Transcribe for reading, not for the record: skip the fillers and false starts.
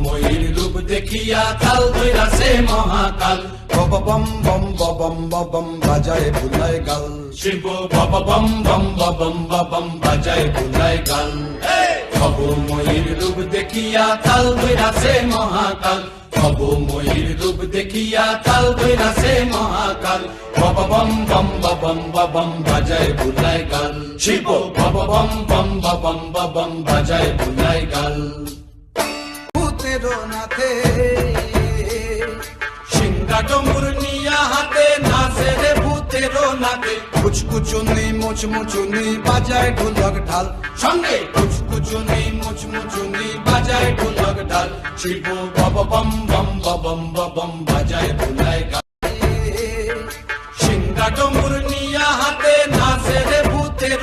ময়ূর রূপ দেখিয়া কাল ধৈরাছে মহাকাল। বব বম বম বম বম বাজায় বুলায় গাল। শিব বব বম বম বম বম বাজায় বুলায় গাল। ভব ময়ূর রূপ দেখিয়া কাল ধৈরাছে মহাকাল। ভব ময়ূর রূপ দেখিয়া কাল ধৈরাছে মহাকাল। বব বম বম বম বাজায় বুলায় গাল। শিব বব বম বম বম বাজায় বুলায় গাল। ভূতের নাথে সিংহা ডমরু নিয়া হাতে নাচে রে ভূতের নাথে। কুচকুচুনি মুচমুচুনি বাজায় ঢোলক ঢাল। সঙ্গে কুচকুচুনি মুচমুচুনি বাজায় ঢোলক ঢাল। শিব বব বম বম বাজায় বুলায় গাল। সিংহা ডমরু নিয়া হাতে নাচে রে ভূতের